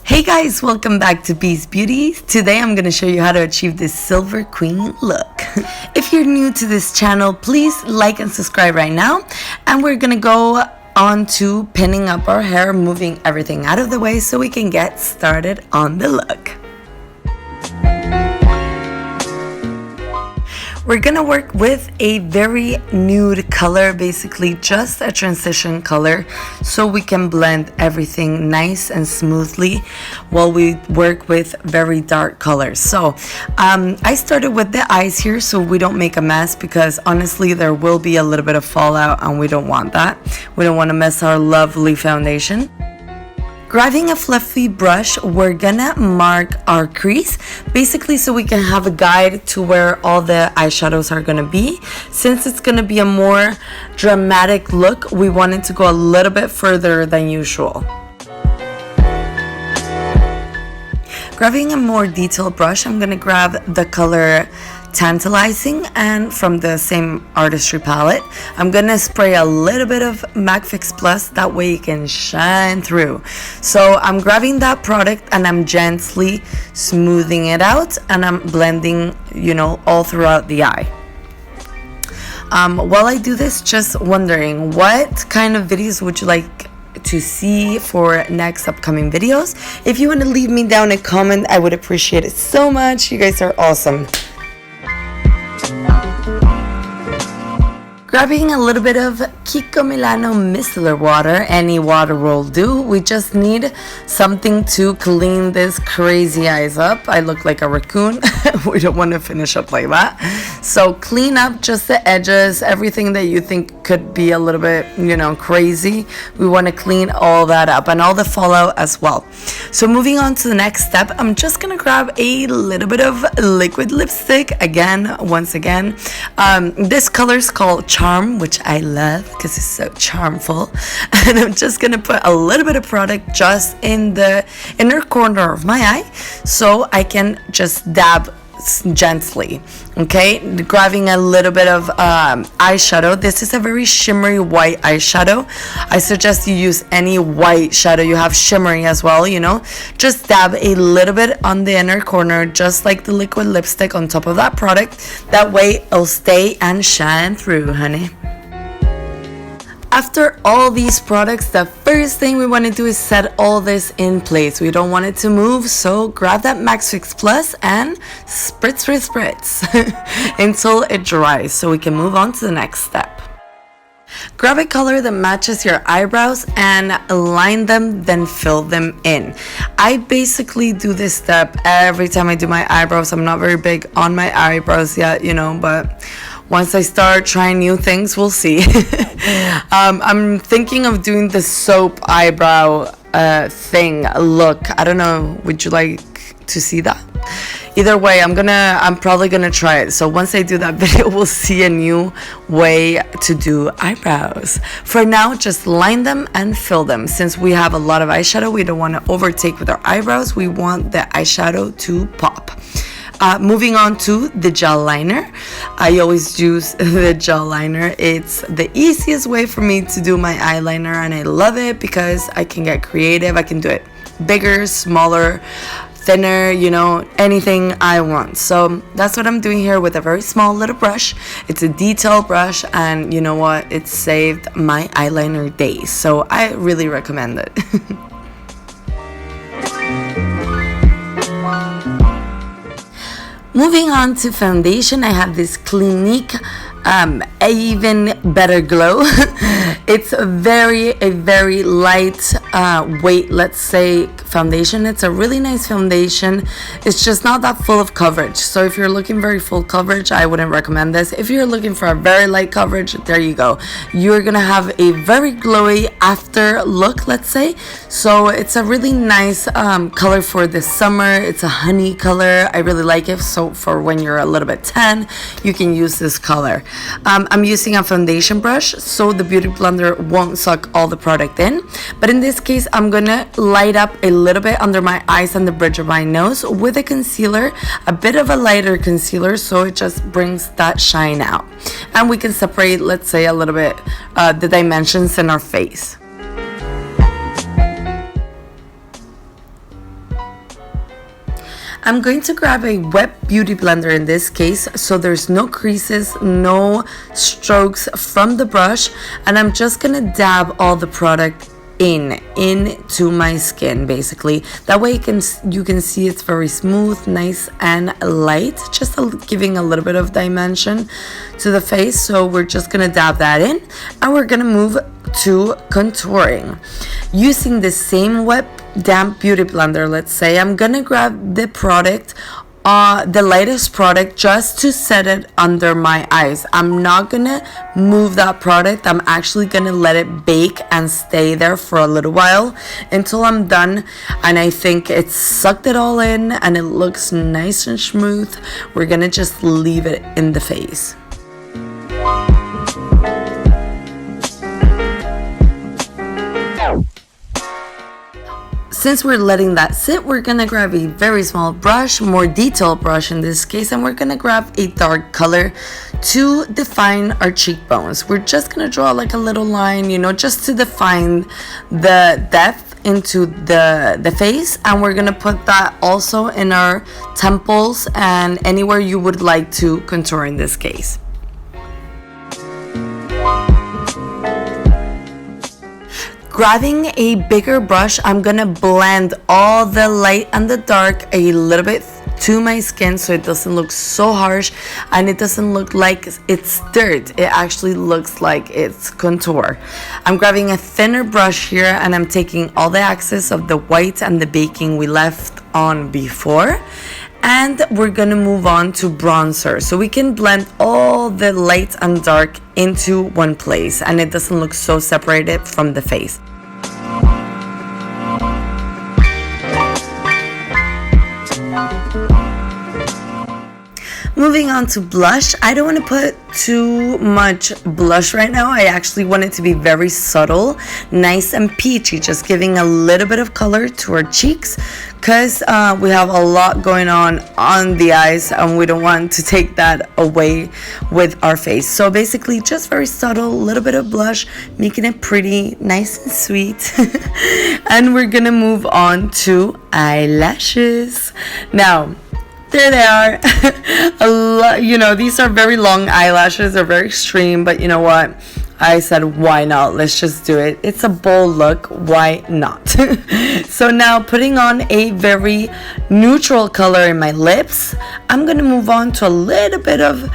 Hey guys, welcome back to Beige Beauty. Today I'm going to show you how to achieve this silver queen look. If you're new to this channel, please like and subscribe right now. And we're going to go on to pinning up our hair, moving everything out of the way so we can get started on the look. We're gonna work with a very nude color, basically just a transition color, so we can blend everything nice and smoothly while we work with very dark colors. So I started with the eyes here so we don't make a mess, because honestly there will be a little bit of fallout and we don't want that. We don't want to mess our lovely foundation. Grabbing a fluffy brush, we're gonna mark our crease, basically so we can have a guide to where all the eyeshadows are gonna be. Since it's gonna be a more dramatic look, we want it to go a little bit further than usual. Grabbing a more detailed brush, I'm gonna grab the color Tantalizing, and from the same Artistry palette, I'm gonna spray a little bit of MAC Fix Plus, that way it can shine through. So I'm grabbing that product and I'm gently smoothing it out, and I'm blending, all throughout the eye. While I do this, just wondering, what kind of videos would you like to see for next upcoming videos? If you want to leave me down a comment, I would appreciate it so much. You guys are awesome. Grabbing a little bit of KIKO MILANO micellar water, any water will do. We just need something to clean this crazy eyes up. I look like a raccoon. We don't want to finish up like that. So clean up just the edges, everything that you think could be a little bit, crazy. We want to clean all that up and all the fallout as well. So moving on to the next step, I'm just going to grab a little bit of liquid lipstick. Once again, this color is called Charm, which I love because it's so charmful. And I'm just gonna put a little bit of product just in the inner corner of my eye, so I can just dab gently. Okay, grabbing a little bit of eyeshadow. This is a very shimmery white eyeshadow. I suggest you use any white shadow you have shimmery as well. Just dab a little bit on the inner corner, just like the liquid lipstick on top of that product. That way it'll stay and shine through, honey. After all these products, the first thing we want to do is set all this in place. We don't want it to move, so grab that MAC Fix Plus and spritz until it dries, so we can move on to the next step. Grab a color that matches your eyebrows and line them, then fill them in. I basically do this step every time I do my eyebrows. I'm not very big on my eyebrows yet, but once I start trying new things, we'll see. I'm thinking of doing the soap eyebrow thing look. I don't know, would you like to see that? Either way, I'm probably gonna try it. So once I do that video, we'll see a new way to do eyebrows. For now, just line them and fill them. Since we have a lot of eyeshadow, we don't want to overtake with our eyebrows. We want the eyeshadow to pop. Moving on to the gel liner. I always use the gel liner. It's the easiest way for me to do my eyeliner, and I love it because I can get creative. I can do it bigger, smaller, thinner, anything I want. So that's what I'm doing here with a very small little brush. It's a detail brush, and you know what? It saved my eyeliner days. So I really recommend it. Moving on to foundation, I have this Clinique Even Better Glow. It's a very light weight, let's say, foundation. It's a really nice foundation. It's just not that full of coverage. So if you're looking very full coverage, I wouldn't recommend this. If you're looking for a very light coverage, there you go. You're gonna have a very glowy after look, let's say. So it's a really nice color for the summer. It's a honey color. I really like it. So for when you're a little bit tan, you can use this color. I'm using a foundation brush, so the beauty blender won't suck all the product in. But in this case, I'm gonna light up a little bit under my eyes and the bridge of my nose with a concealer, a bit of a lighter concealer, so it just brings that shine out. And we can separate, let's say, a little bit the dimensions in our face. I'm going to grab a wet beauty blender in this case, so there's no creases, no strokes from the brush, and I'm just gonna dab all the product into my skin, basically. That way you can see it's very smooth, nice and light, just giving a little bit of dimension to the face. So we're just gonna dab that in, and we're gonna move to contouring using the same wet damp beauty blender. Let's say I'm gonna grab the product, the lightest product, just to set it under my eyes. I'm not gonna move that product. I'm actually gonna let it bake and stay there for a little while until I'm done and I think it's sucked it all in and it looks nice and smooth. We're gonna just leave it in the face. Since we're letting that sit, we're gonna grab a very small brush, more detailed brush in this case, and we're gonna grab a dark color to define our cheekbones. We're just gonna draw like a little line, you know, just to define the depth into the face, and we're gonna put that also in our temples and anywhere you would like to contour in this case. Grabbing a bigger brush, I'm gonna blend all the light and the dark a little bit to my skin so it doesn't look so harsh and it doesn't look like it's dirt. It actually looks like it's contour. I'm grabbing a thinner brush here and I'm taking all the excess of the white and the baking we left on before, and we're gonna move on to bronzer so we can blend all the light and dark into one place and it doesn't look so separated from the face. Moving on to blush, I don't want to put too much blush right now. I actually want it to be very subtle, nice and peachy, just giving a little bit of color to our cheeks because we have a lot going on the eyes and we don't want to take that away with our face. So basically just very subtle, little bit of blush, making it pretty, nice and sweet. And we're gonna move on to eyelashes. Now, there they are. A lot, you know, these are very long eyelashes. They're very extreme, but you know what? I said, why not? Let's just do it. It's a bold look. Why not? So now putting on a very neutral color in my lips, I'm going to move on to a little bit of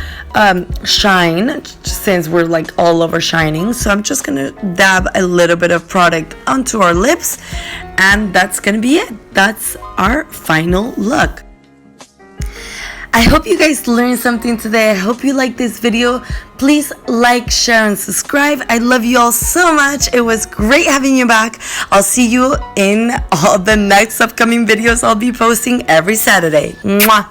shine since we're like all over shining. So I'm just going to dab a little bit of product onto our lips and that's going to be it. That's our final look. I hope you guys learned something today. I hope you liked this video. Please like, share, and subscribe. I love you all so much. It was great having you back. I'll see you in all the next upcoming videos I'll be posting every Saturday. Mwah.